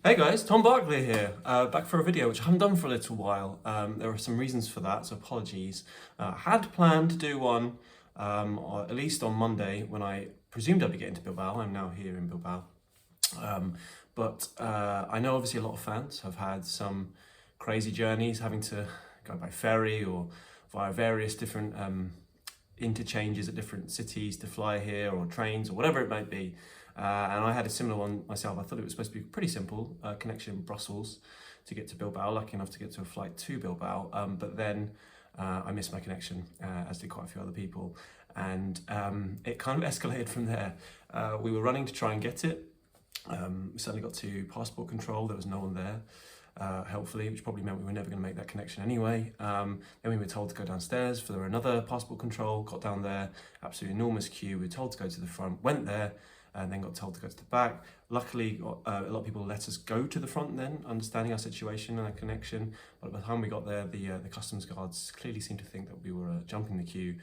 Hey guys, Tom Barclay here, back for a video which I haven't done for a little while. There are some reasons for that, so apologies. Had planned to do one, or at least on Monday, when I presumed I'd be getting to Bilbao. I'm now here in Bilbao. But I know obviously a lot of fans have had some crazy journeys, having to go by ferry or via various different interchanges at different cities to fly here, or trains, or whatever it might be. And I had a similar one myself. I thought it was supposed to be pretty simple, connection in Brussels to get to Bilbao. Lucky enough to get to a flight to Bilbao, but then I missed my connection, as did quite a few other people, and it kind of escalated from there. We were running to try and get it. We suddenly got to passport control. There was no one there, helpfully, which probably meant we were never going to make that connection anyway. Then we were told to go downstairs for another passport control. Got down there, absolutely enormous queue. We were told to go to the front, went there, and then got told to go to the back. Luckily, a lot of people let us go to the front then, understanding our situation and our connection. But by the time we got there, the customs guards clearly seemed to think that we were jumping the queue,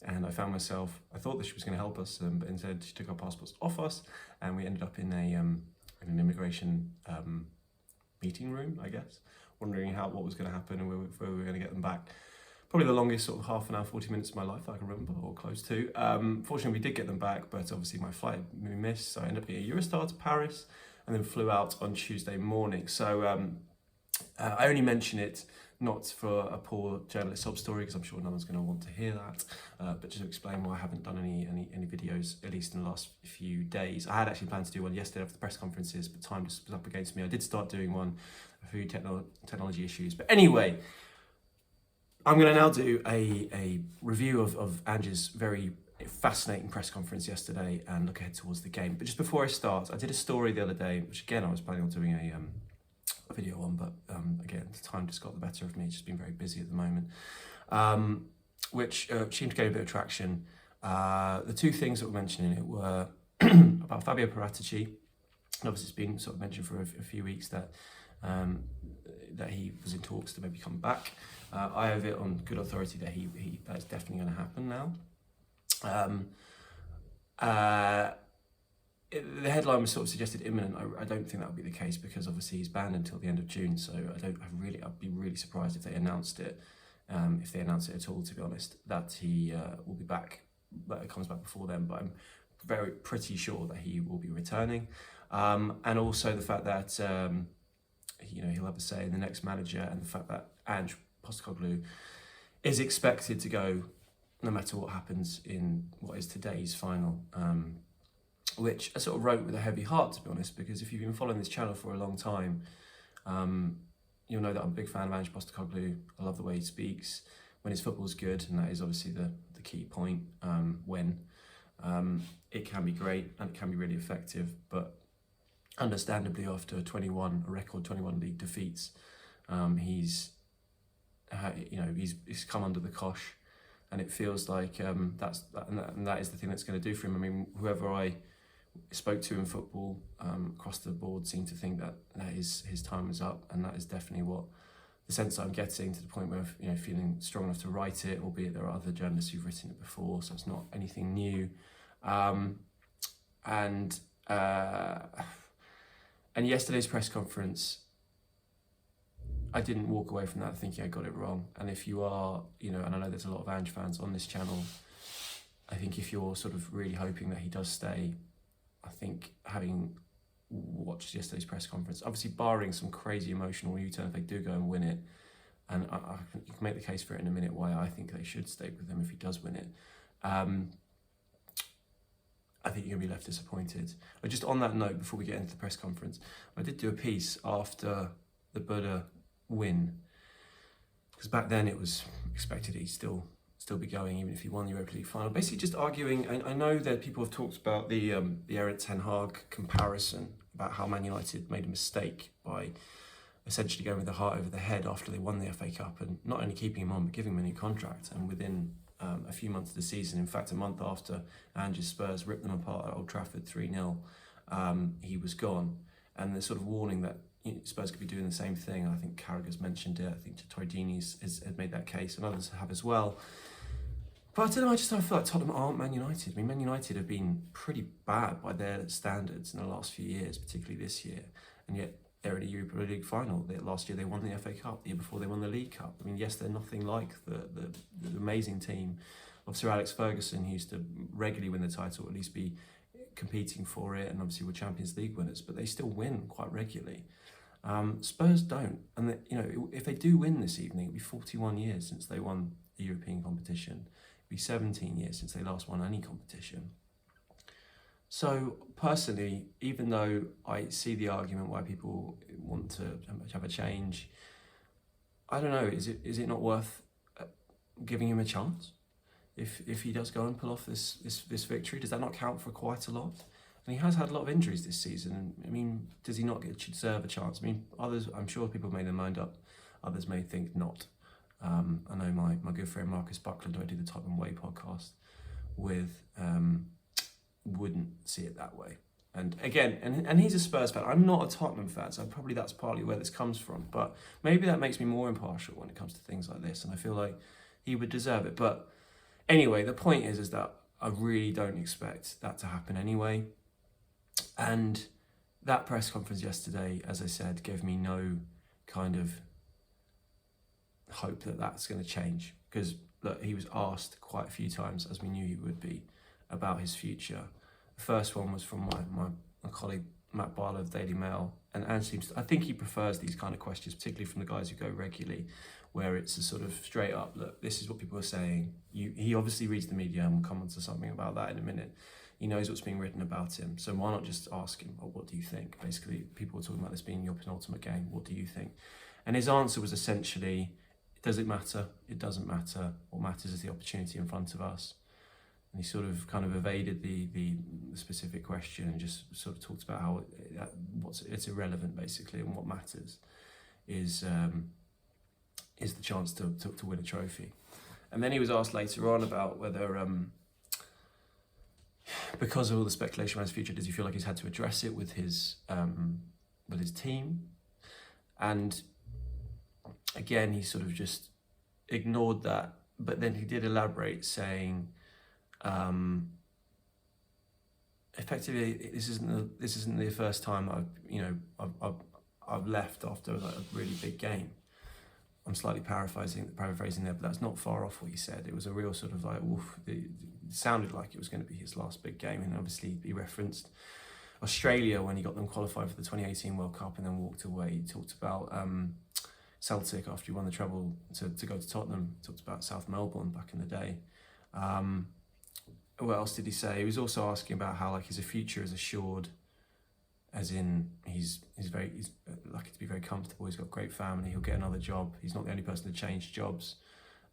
and I found myself, I thought that she was going to help us, but instead she took our passports off us, and we ended up in an immigration meeting room, I guess, wondering what was going to happen and where we were going to get them back. Probably the longest sort of half an hour, 40 minutes of my life that I can remember, or close to. Fortunately, we did get them back, but obviously my flight we missed, so I ended up getting a Eurostar to Paris, and then flew out on Tuesday morning. So I only mention it not for a poor journalist sob story, because I'm sure no one's going to want to hear that, but just to explain why I haven't done any videos, at least in the last few days. I had actually planned to do one yesterday after the press conferences, but time just was up against me. I did start doing one for technology issues, but anyway, I'm going to now do a review of Ange's very fascinating press conference yesterday and look ahead towards the game. But just before I start, I did a story the other day, which again I was planning on doing a video on, but again the time just got the better of me. Just been very busy at the moment, which seemed to gain a bit of traction. The two things that were mentioned in it were about Fabio Paratici. Obviously, it's been sort of mentioned for a few weeks that he was in talks to maybe come back. I have it on good authority that that's definitely going to happen now. The headline was sort of suggested imminent. I don't think that would be the case, because obviously he's banned until the end of June. So I'd be really surprised if they announced it, if they announce it at all. To be honest, that he will be back, that it comes back before then. But I'm pretty sure that he will be returning, and also the fact that he'll have a say in the next manager, and the fact that Ange Postecoglou is expected to go no matter what happens in what is today's final, which I sort of wrote with a heavy heart, to be honest, because if you've been following this channel for a long time, you'll know that I'm a big fan of Ange Postecoglou. I love the way he speaks when his football's good, and that is obviously the key point. When it can be great and it can be really effective, but understandably after a record 21 league defeats, he's come under the cosh, and it feels like that is the thing that's going to do for him. I mean, whoever I spoke to in football across the board seemed to think that his time is up, and that is definitely what the sense that I'm getting, to the point where feeling strong enough to write it, albeit there are other journalists who've written it before, so it's not anything new. And yesterday's press conference, I didn't walk away from that thinking I got it wrong. And if you are, and I know there's a lot of Ange fans on this channel, I think if you're sort of really hoping that he does stay, I think having watched yesterday's press conference, obviously barring some crazy emotional U-turn if they do go and win it, and you can make the case for it in a minute why I think they should stay with him if he does win it, I think you're going to be left disappointed. But just on that note, before we get into the press conference, I did do a piece after the Buddha win, because back then it was expected he'd still be going even if he won the Europa League final. Basically just arguing, I know that people have talked about the Erik ten Hag comparison, about how Man United made a mistake by essentially going with the heart over the head after they won the FA Cup, and not only keeping him on but giving him a new contract, and within a few months of the season, in fact a month after Ange's Spurs ripped them apart at Old Trafford 3-0, he was gone. And the sort of warning that Spurs could be doing the same thing. I think Carragher's mentioned it. I think Torridini has made that case, and others have as well. But I don't know, I just don't feel like Tottenham aren't Man United. I mean, Man United have been pretty bad by their standards in the last few years, particularly this year. And yet they're in a Europa League final. Last year they won the FA Cup. The year before they won the League Cup. I mean, yes, they're nothing like the amazing team of Sir Alex Ferguson, who used to regularly win the title, at least be competing for it, and obviously were Champions League winners, but they still win quite regularly. Spurs don't. And if they do win this evening, it'll be 41 years since they won the European competition. It'll be 17 years since they last won any competition. So personally, even though I see the argument why people want to have a change, I don't know, is it not worth giving him a chance? If he does go and pull off this victory, does that not count for quite a lot? And he has had a lot of injuries this season, and I mean, does he not deserve a chance? I mean, I'm sure people made their mind up, others may think not. I know my good friend Marcus Buckland, who I do the Tottenham Way podcast with, wouldn't see it that way. And again, and he's a Spurs fan. I'm not a Tottenham fan, so probably that's partly where this comes from. But maybe that makes me more impartial when it comes to things like this, and I feel like he would deserve it. But anyway, the point is that I really don't expect that to happen anyway. And that press conference yesterday, as I said, gave me no kind of hope that that's going to change. Because look, he was asked quite a few times, as we knew he would be, about his future. The first one was from my colleague Matt Barlow of Daily Mail. And I think he prefers these kind of questions, particularly from the guys who go regularly, where it's a sort of straight up, look, this is what people are saying. He obviously reads the media, and we'll come on to something about that in a minute. He knows what's being written about him. So why not just ask him, what do you think? Basically, people were talking about this being your penultimate game. What do you think? And his answer was essentially, does it matter? It doesn't matter. What matters is the opportunity in front of us. And he sort of kind of evaded the specific question and just sort of talked about how it's irrelevant, basically, and what matters is the chance to win a trophy. And then he was asked later on about whether, because of all the speculation around his future, does he feel like he's had to address it with his team? And again, he sort of just ignored that, but then he did elaborate, saying, effectively, this isn't the first time I've left after a really big game. I'm slightly paraphrasing there, but that's not far off what he said. It was a real sort of like, it sounded like it was going to be his last big game. And obviously he referenced Australia when he got them qualified for the 2018 World Cup and then walked away. He talked about Celtic after he won the treble to go to Tottenham. He talked about South Melbourne back in the day. What else did he say? He was also asking about how like his future is assured, as in he's lucky to be very comfortable. He's got a great family. He'll get another job. He's not the only person to change jobs,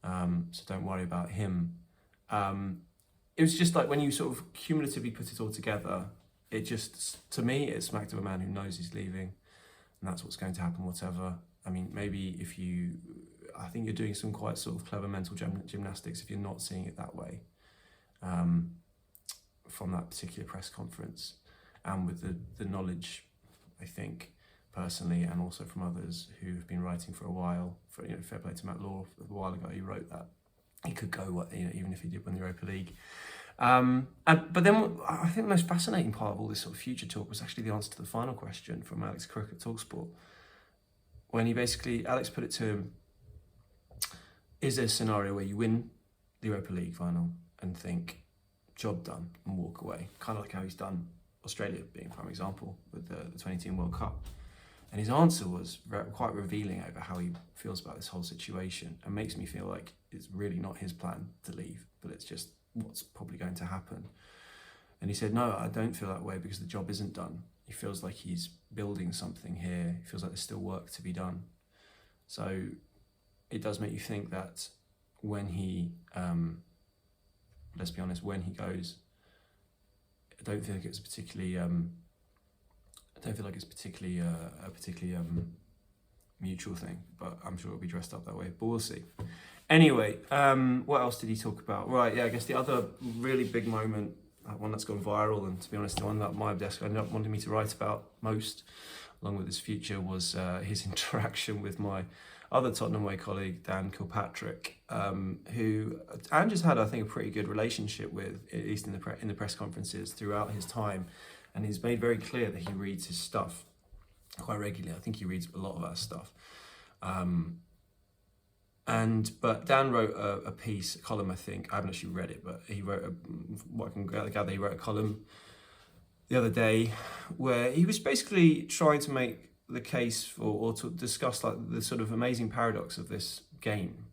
so don't worry about him. It was just like when you sort of cumulatively put it all together, it just, to me, it smacked of a man who knows he's leaving, and that's what's going to happen, whatever. I mean, maybe I think you're doing some quite sort of clever mental gymnastics if you're not seeing it that way, from that particular press conference. And with the knowledge, I think, personally, and also from others who have been writing for a while, fair play to Matt Law a while ago, he wrote that he could go, even if he did win the Europa League. But then I think the most fascinating part of all this sort of future talk was actually the answer to the final question from Alex Crook at TalkSport, when Alex put it to him, is there a scenario where you win the Europa League final and think, job done, and walk away? Kind of like how he's done Australia, being a prime example, with the 2018 World Cup. And his answer was quite revealing over how he feels about this whole situation, and makes me feel like it's really not his plan to leave, but it's just what's probably going to happen. And he said, no, I don't feel that way because the job isn't done. He feels like he's building something here. He feels like there's still work to be done. So it does make you think that when he, let's be honest, when he goes, I don't feel like it's particularly a particularly mutual thing, but I'm sure it'll be dressed up that way, but we'll see. Anyway, what else did he talk about? Right, yeah, I guess the other really big moment, one that's gone viral, and to be honest, the one that my desk ended up wanting me to write about most, along with his future, was his interaction with my other Tottenham Way colleague, Dan Kilpatrick, who Ange has had, I think, a pretty good relationship with, at least in the press conferences throughout his time. And he's made very clear that he reads his stuff quite regularly. I think he reads a lot of our stuff. But Dan wrote a piece, a column, I think. I haven't actually read it, but he wrote what I can gather, he wrote a column the other day where he was basically trying to make the case for, or to discuss like the sort of amazing paradox of this game,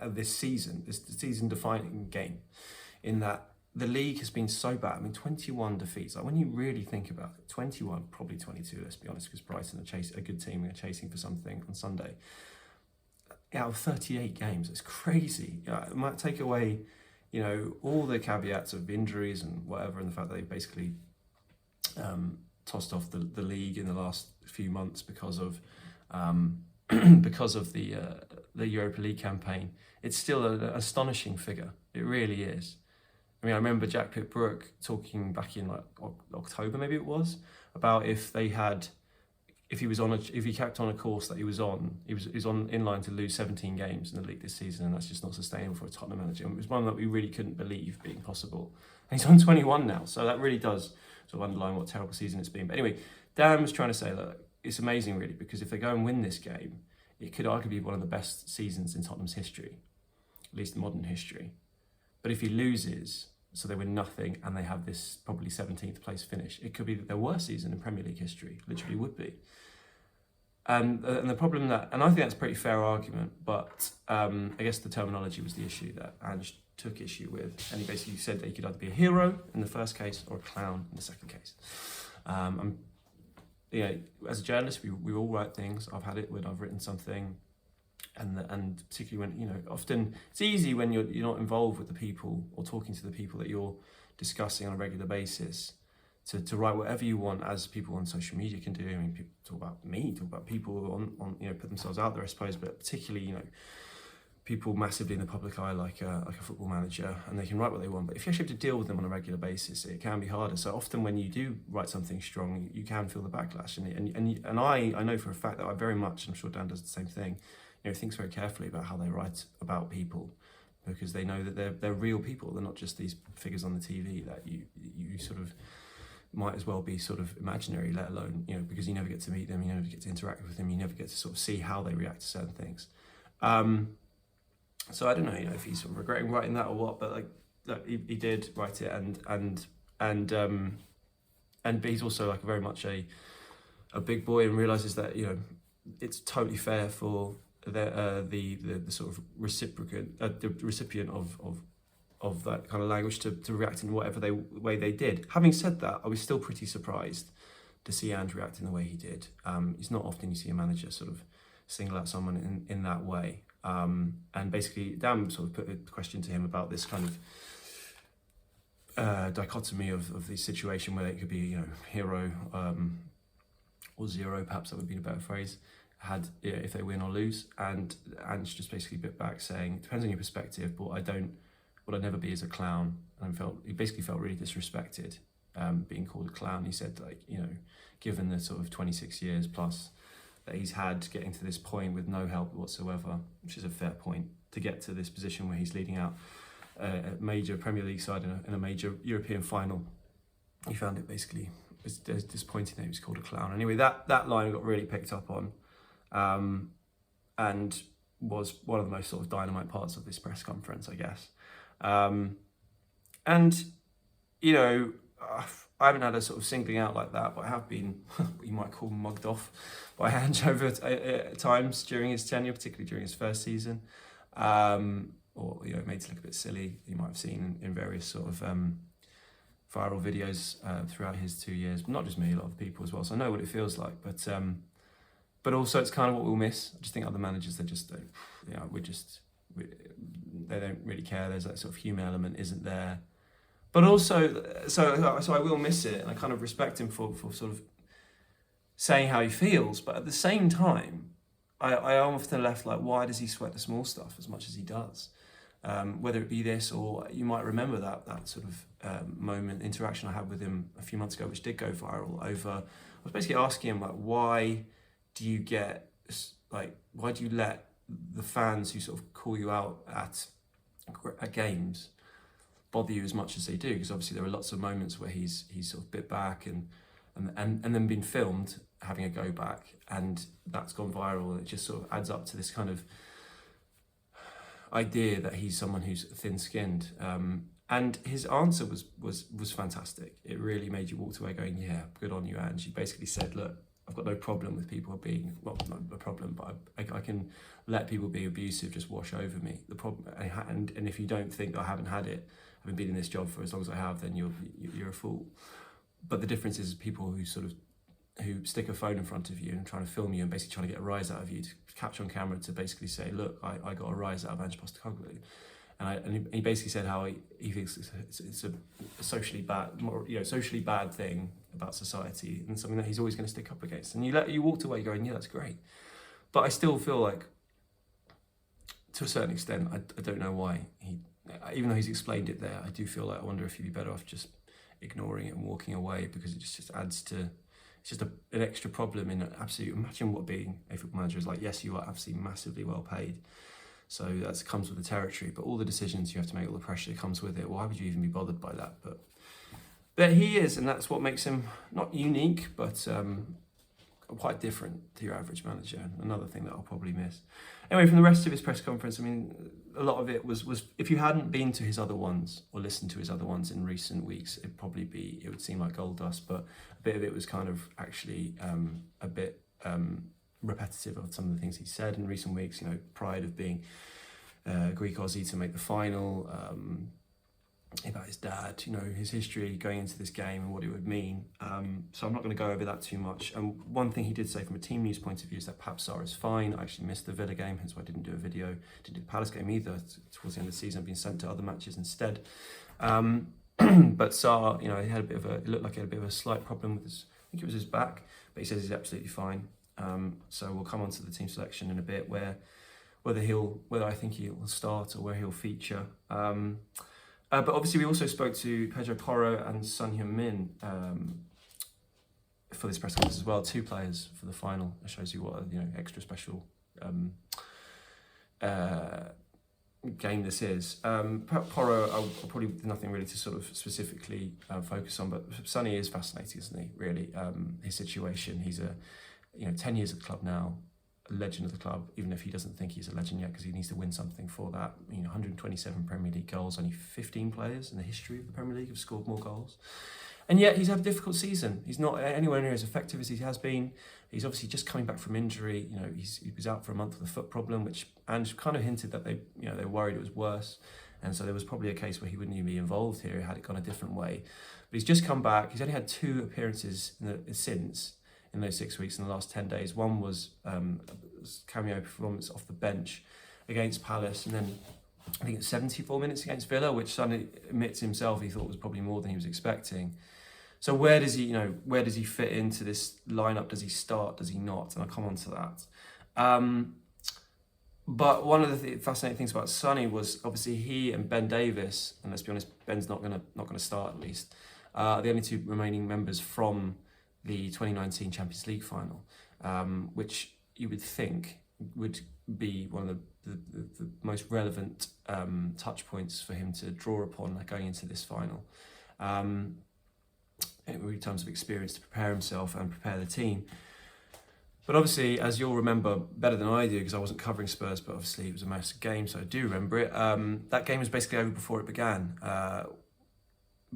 this season-defining game, in that the league has been so bad. I mean, 21 defeats. Like when you really think about it, 21, probably 22. Let's be honest, because Brighton are a good team. They're chasing for something on Sunday. Out of 38 games, it's crazy. It might take away, all the caveats of injuries and whatever, and the fact that they basically tossed off the league in the last few months because of the Europa League campaign. It's still an astonishing figure. It really is. I mean, I remember Jack Pitt-Brooke talking back in like October, maybe it was, about if he kept on a course that he was on, he was in line to lose 17 games in the league this season, and that's just not sustainable for a Tottenham manager. And it was one that we really couldn't believe being possible. And he's on 21 now, so that really does sort of underline what a terrible season it's been. But anyway, Dan was trying to say that it's amazing really, because if they go and win this game, it could arguably be one of the best seasons in Tottenham's history, at least modern history. But if he loses, so they win nothing, and they have this probably 17th place finish, it could be their worst season in Premier League history, literally would be. And the problem and I think that's a pretty fair argument, but I guess the terminology was the issue that Ange took issue with. And he basically said that he could either be a hero in the first case or a clown in the second case. As a journalist, we all write things. I've had it when I've written something, and particularly when, often it's easy when you're not involved with the people or talking to the people that you're discussing on a regular basis to write whatever you want, as people on social media can do. I mean, people talk about me, talk about people on put themselves out there, I suppose, but particularly, people massively in the public eye, like a football manager, and they can write what they want. But if you actually have to deal with them on a regular basis, it can be harder. So often when you do write something strong, you can feel the backlash. And I know for a fact that I very much, and I'm sure Dan does the same thing, thinks very carefully about how they write about people, because they know that they're real people. They're not just these figures on the TV that you sort of might as well be sort of imaginary, let alone, because you never get to meet them, you never get to interact with them, you never get to sort of see how they react to certain things. So I don't know, if he's sort of regretting writing that or what, but he did write it, and he's also like very much a big boy, and realizes that it's totally fair for the sort of recipient of that kind of language to react in whatever way they did. Having said that, I was still pretty surprised to see Ange react in the way he did. It's not often you see a manager sort of single out someone in that way. And basically, Dan sort of put a question to him about this kind of dichotomy of the situation where it could be, hero or zero, perhaps that would be a better phrase, if they win or lose. And Ange just basically bit back saying, it depends on your perspective, but what I'd never be is a clown. And he basically felt really disrespected being called a clown. He said, given the sort of 26 years plus that he's had getting to this point with no help whatsoever, which is a fair point, to get to this position where he's leading out a major Premier League side in a major European final. He found it basically disappointing that he was called a clown. Anyway, that line got really picked up on, and was one of the most sort of dynamite parts of this press conference, I guess. I haven't had a sort of singling out like that, but I have been what you might call mugged off by Ange over times during his tenure, particularly during his first season, or made to look a bit silly. You might have seen in various sort of viral videos throughout his 2 years. But not just me, a lot of people as well. So I know what it feels like, but also it's kind of what we'll miss. I just think other managers, they just don't, they don't really care. There's that sort of human element isn't there. But also, so I will miss it, and I kind of respect him for sort of saying how he feels. But at the same time, I am often left like, why does he sweat the small stuff as much as he does? Whether it be this, or you might remember that sort of interaction I had with him a few months ago, which did go viral over, I was basically asking him, like, why do you get like, why do you let the fans who sort of call you out at games bother you as much as they do? Because obviously there are lots of moments where he's sort of bit back and then been filmed having a go back, and that's gone viral, and it just sort of adds up to this kind of idea that he's someone who's thin-skinned. And his answer was fantastic. It really made you walk away going, yeah, good on you, Ange. He basically said, look, I've got no problem with people being, well, not a problem, but I can let people be abusive just wash over me. The problem, and if you don't think I haven't had it, having been in this job for as long as I have, then you're a fool. But the difference is people who stick a phone in front of you and trying to film you and basically trying to get a rise out of you, to capture on camera, to basically say, look, I got a rise out of Ange Postecoglou. And he basically said how he thinks it's a socially bad thing about society, and something that he's always going to stick up against. And you walked away going, yeah, that's great. But I still feel like, to a certain extent, I don't know why even though he's explained it there, I do feel like I wonder if he'd be better off just ignoring it and walking away, because it just adds to, it's just an extra problem in imagine what being a football manager is like. Yes, you are absolutely massively well paid, so that comes with the territory, but all the decisions you have to make, all the pressure that comes with it, why would you even be bothered by that? But he is, and that's what makes him not unique, but quite different to your average manager. Another thing that I'll probably miss. Anyway, from the rest of his press conference, I mean, a lot of it was if you hadn't been to his other ones or listened to his other ones in recent weeks, it would seem like gold dust, but a bit of it was kind of actually a bit repetitive of some of the things he said in recent weeks. You know, pride of being Greek Aussie to make the final, about his dad, you know, his history going into this game and what it would mean. So I'm not going to go over that too much. And one thing he did say from a team news point of view is that Pape Sarr is fine. I actually missed the Villa game, hence why I didn't do a video. Didn't do the Palace game either. Towards the end of the season, I've been sent to other matches instead. But Sarr, you know, it looked like he had a bit of a slight problem with his, I think it was his back, but he says he's absolutely fine. So we'll come on to the team selection in a bit, whether I think he'll start or where he'll feature. But obviously we also spoke to Pedro Porro and Heung-min for this press conference as well. 2 players for the final. It shows you what extra special game this is. Porro, I'll probably nothing really to sort of specifically focus on, but Sonny is fascinating, isn't he? Really, his situation. He's 10 years at the club now. A legend of the club, even if he doesn't think he's a legend yet, because he needs to win something for that. 127 Premier League goals, only 15 players in the history of the Premier League have scored more goals. And yet he's had a difficult season. He's not anywhere near as effective as he has been. He's obviously just coming back from injury. He was out for a month with a foot problem, which Ange kind of hinted that they were worried it was worse. And so there was probably a case where he wouldn't even be involved here had it gone a different way. But he's just come back. He's only had 2 appearances since in those 6 weeks in the last 10 days. One was a cameo performance off the bench against Palace, and then I think it's 74 minutes against Villa, which Sonny admits himself he thought was probably more than he was expecting. So where does he fit into this lineup? Does he start? Does he not? And I'll come on to that. But one of the fascinating things about Sonny was obviously he and Ben Davis, and let's be honest, Ben's not gonna start at least. The only 2 remaining members from the 2019 Champions League final, which you would think would be one of the most relevant touch points for him to draw upon going into this final, in terms of experience to prepare himself and prepare the team. But obviously, as you'll remember better than I do, because I wasn't covering Spurs, but obviously it was a massive game, so I do remember it. That game was basically over before it began,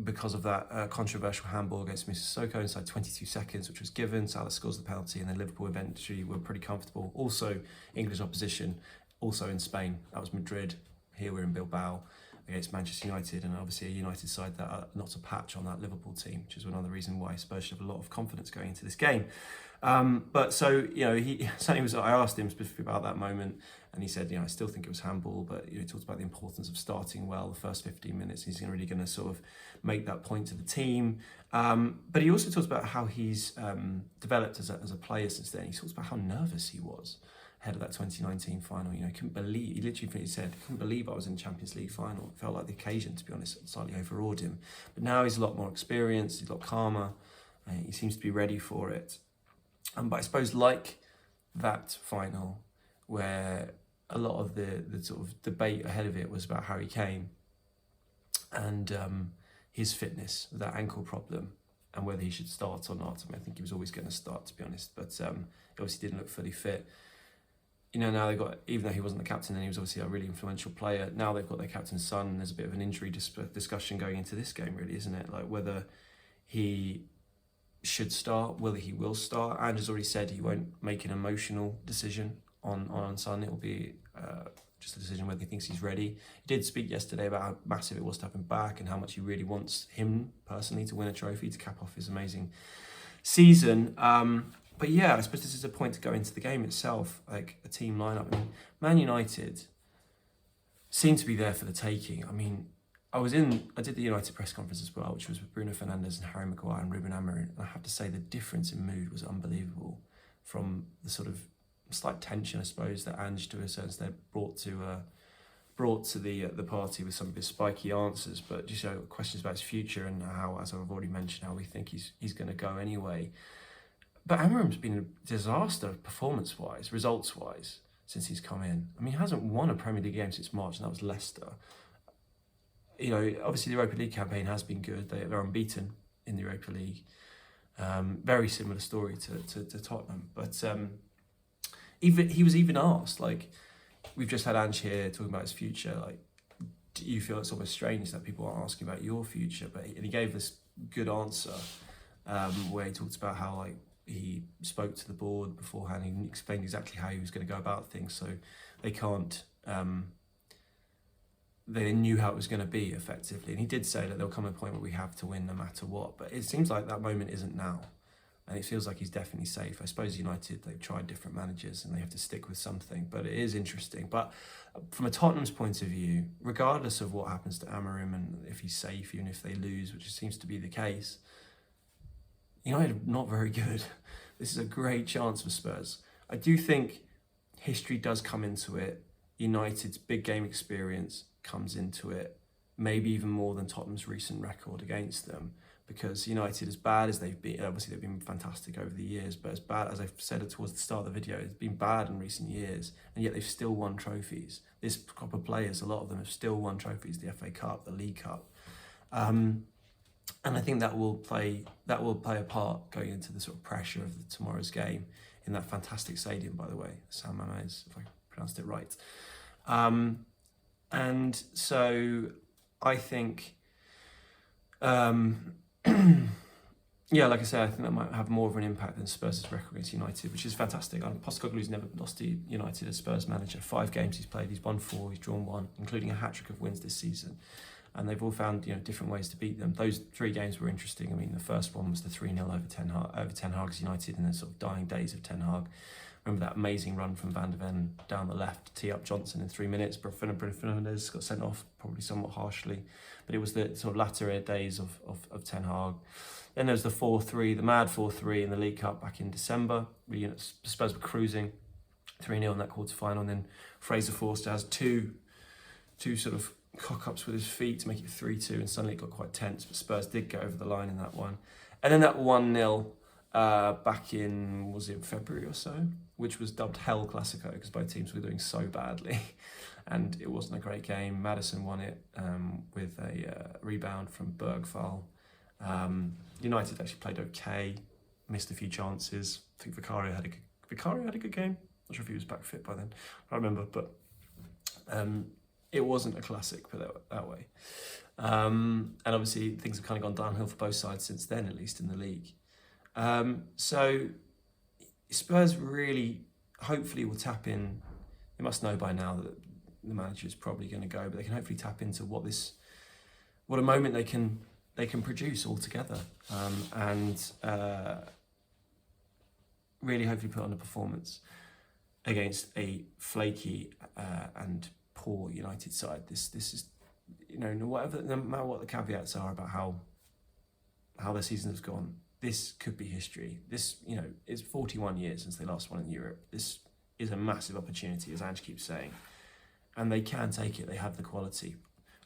because of that controversial handball against Sissoko inside 22 seconds, which was given. Salah scores the penalty, and then Liverpool eventually were pretty comfortable. Also, English opposition, also in Spain. That was Madrid. Here we're in Bilbao against Manchester United, and obviously a United side that are not a patch on that Liverpool team, which is another reason why Spurs should have a lot of confidence going into this game. But so, I asked him specifically about that moment, and he said, I still think it was handball, but he talked about the importance of starting well the first 15 minutes. He's really going to sort of make that point to the team. But he also talks about how he's developed as a player since then. He talks about how nervous he was ahead of that 2019 final. He literally said, couldn't believe I was in the Champions League final. It felt like the occasion, to be honest, slightly overawed him. But now he's a lot more experienced, he's a lot calmer, he seems to be ready for it. But I suppose like that final, where a lot of the sort of debate ahead of it was about Harry Kane and his fitness, that ankle problem, and whether he should start or not. I mean, I think he was always going to start, to be honest, but he obviously didn't look fully fit. You know, now they've got, even though he wasn't the captain, and he was obviously a really influential player, now they've got their captain's son, and there's a bit of an injury discussion going into this game, really, isn't it? Like whether he should start, whether he will start. Ange has already said he won't make an emotional decision on Son. It will be just a decision whether he thinks he's ready. He did speak yesterday about how massive it was to have him back and how much he really wants him personally to win a trophy to cap off his amazing season. But yeah, I suppose this is a point to go into the game itself, like a team lineup. I mean, Man United seem to be there for the taking. I mean, I did the United press conference as well, which was with Bruno Fernandes and Harry Maguire and Ruben Amorim. And I have to say the difference in mood was unbelievable from the sort of slight tension, I suppose, that Ange to a certain extent brought to the party with some of his spiky answers, but just questions about his future and how, as I've already mentioned, how we think he's going to go anyway. But Amorim's been a disaster performance-wise, results-wise, since he's come in. I mean, he hasn't won a Premier League game since March, and that was Leicester. You know, obviously the Europa League campaign has been good. They're unbeaten in the Europa League. Very similar story to Tottenham. But he was even asked, like, we've just had Ange here talking about his future. Like, do you feel it's almost strange that people aren't asking about your future? And he gave this good answer where he talked about how, like, he spoke to the board beforehand. He explained exactly how he was going to go about things, so they can't. They knew how it was going to be effectively, and he did say that there'll come a point where we have to win no matter what. But it seems like that moment isn't now, and it feels like he's definitely safe. I suppose United, they've tried different managers and they have to stick with something, but it is interesting. But from a Tottenham's point of view, regardless of what happens to Amorim and if he's safe, even if they lose, which seems to be the case, United are not very good. This is a great chance for Spurs. I do think history does come into it. United's big game experience comes into it, maybe even more than Tottenham's recent record against them, because United, as bad as they've been, obviously they've been fantastic over the years, but as bad as I've said it towards the start of the video, it's been bad in recent years, and yet they've still won trophies. This crop of players, a lot of them have still won trophies, the FA Cup, the League Cup. And I think that will play a part going into the sort of pressure of tomorrow's game in that fantastic stadium, by the way, San Mamés, if I pronounced it right. And so I think, yeah, like I said, I think that might have more of an impact than Spurs' record against United, which is fantastic. Postecoglou's never lost to United as Spurs manager. 5 games he's played, he's won 4, he's drawn 1, including a hat-trick of wins this season. And they've all found, different ways to beat them. Those 3 games were interesting. I mean, the first one was the 3-0 over Ten Hag's United in the sort of dying days of Ten Hag. Remember that amazing run from Van de Ven down the left to tee up Johnson in 3 minutes. Bruno Fernandes got sent off, probably somewhat harshly. But it was the sort of latter days of Ten Hag. Then there was the 4-3, the mad 4-3 in the League Cup back in December. Spurs were cruising 3-0 in that quarter-final. And then Fraser Forster has two sort of cock-ups with his feet to make it 3-2, and suddenly it got quite tense, but Spurs did go over the line in that one. And then that 1-0 back in, was it February or so, which was dubbed Hell Clasico because both teams were doing so badly and it wasn't a great game. Maddison won it with a rebound from Bergvall. United actually played okay, missed a few chances. I think Vicario had a good game. Not sure if he was back fit by then, I don't remember, but it wasn't a classic, put it that way. And obviously things have kind of gone downhill for both sides since then, at least in the league. So Spurs really, hopefully, will tap in. They must know by now that the manager is probably going to go, but they can hopefully tap into what a moment they can produce all together, and really hopefully put on a performance against a flaky and poor United side. This is, no matter what the caveats are about how their season has gone, this could be history. This, it's 41 years since they last won in Europe. This is a massive opportunity, as Ange keeps saying, and they can take it. They have the quality.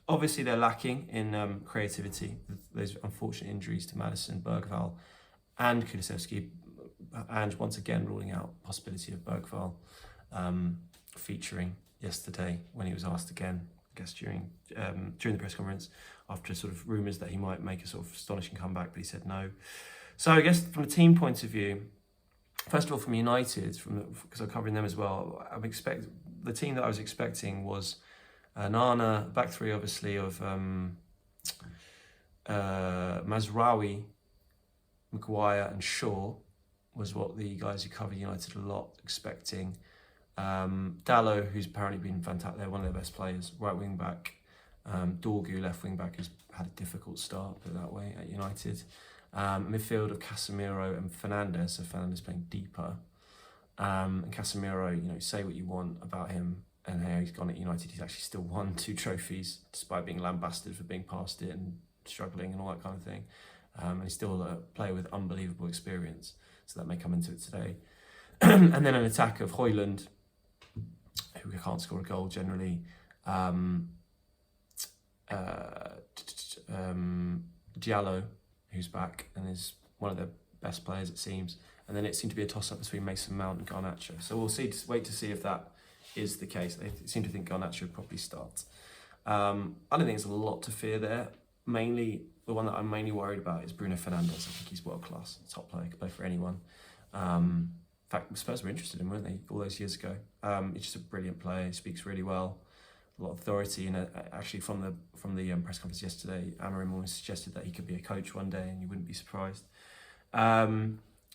Obviously, they're lacking in creativity. Those unfortunate injuries to Maddison, Bergvall, and Kulusevski Ange once again ruling out possibility of Bergvall featuring yesterday when he was asked again, I guess during the press conference, after sort of rumours that he might make a sort of astonishing comeback, but he said no. So I guess from a team point of view, first of all, from United, because I'm covering them as well, the team that I was expecting was Nana, back three obviously of Mazraoui, Maguire and Shaw was what the guys who cover United a lot expecting. Dalot, who's apparently been fantastic, they're one of their best players, right wing back. Dorgu, left wing back, who's had a difficult start, put it that way, at United. Midfield of Casemiro and Fernandes, so Fernandes playing deeper. And Casemiro, say what you want about him and how he's gone at United, he's actually still won 2 trophies despite being lambasted for being past it and struggling and all that kind of thing. And he's still a player with unbelievable experience, so that may come into it today. And then an attack of Højlund, who can't score a goal generally. Diallo, who's back and is one of their best players, it seems. And then it seemed to be a toss-up between Mason Mount and Garnacho. So we'll wait to see if that is the case. They seem to think Garnacho would probably start. I don't think there's a lot to fear there. Mainly, the one that I'm mainly worried about is Bruno Fernandes. I think he's world-class, top player, could play for anyone. In fact, Spurs were interested in him, weren't they, all those years ago? He's just a brilliant player, he speaks really well. A lot of authority, and actually from the press conference yesterday, Amorim almost suggested that he could be a coach one day, and you wouldn't be surprised.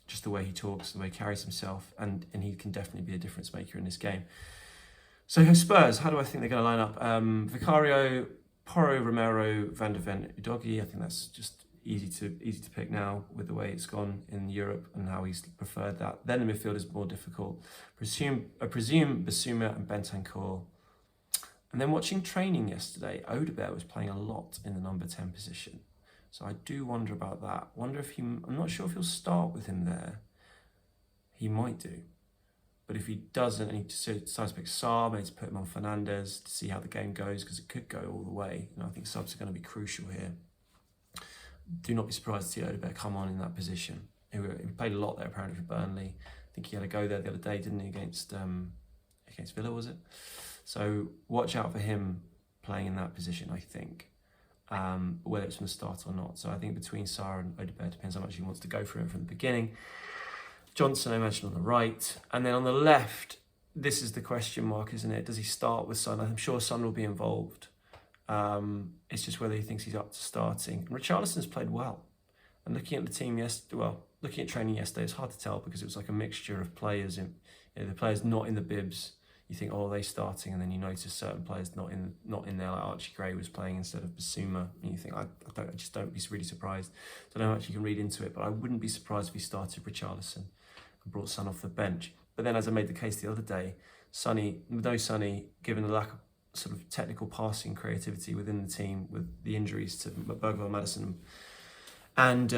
Just the way he talks, the way he carries himself, and he can definitely be a difference maker in this game. So Spurs, how do I think they're going to line up? Vicario, Porro, Romero, Van der Ven, Udogie. I think that's just easy to pick now with the way it's gone in Europe and how he's preferred that. Then the midfield is more difficult. I presume Basuma and Bentancur. And then watching training yesterday, Odegaard was playing a lot in the number 10 position. So I do wonder about that. I'm not sure if he'll start with him there. He might do. But if he doesn't, and he decides to pick Sarr, maybe to put him on Fernandes to see how the game goes, because it could go all the way. And I think subs are going to be crucial here. Do not be surprised to see Odegaard come on in that position. He played a lot there apparently for Burnley. I think he had a go there the other day, didn't he, against Villa, was it? So watch out for him playing in that position, I think, whether it's from the start or not. So I think between Sarr and Odegaard, depends how much he wants to go for him from the beginning. Johnson, I imagine, on the right. And then on the left, this is the question mark, isn't it? Does he start with Son? I'm sure Son will be involved. It's just whether he thinks he's up to starting. And Richarlison's played well. And looking at the team looking at training yesterday, it's hard to tell because it was like a mixture of players. The players not in the bibs, you think, oh, are they starting? And then you notice certain players not in there, like Archie Gray was playing instead of Basuma. And you think, I just don't be really surprised. I don't know how much you can read into it, but I wouldn't be surprised if he started Richarlison and brought Son off the bench. But then, as I made the case the other day, Sonny, given the lack of sort of technical passing creativity within the team with the injuries to Bergvall, Maddison, and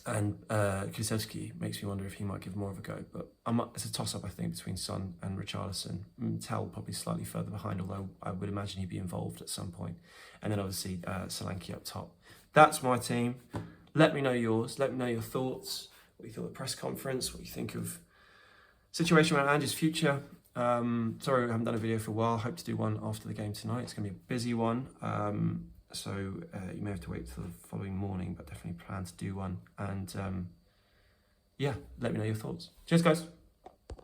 Kulusevski, makes me wonder if he might give more of a go. But it's a toss-up, I think, between Son and Richarlison. Tel probably slightly further behind, although I would imagine he'd be involved at some point. And then obviously Solanke up top. That's my team. Let me know yours. Let me know your thoughts. What you thought of the press conference. What you think of situation around Ange's future. Sorry, I haven't done a video for a while. Hope to do one after the game tonight. It's going to be a busy one. So you may have to wait till the following morning, but definitely plan to do one. And yeah, let me know your thoughts. Cheers, guys.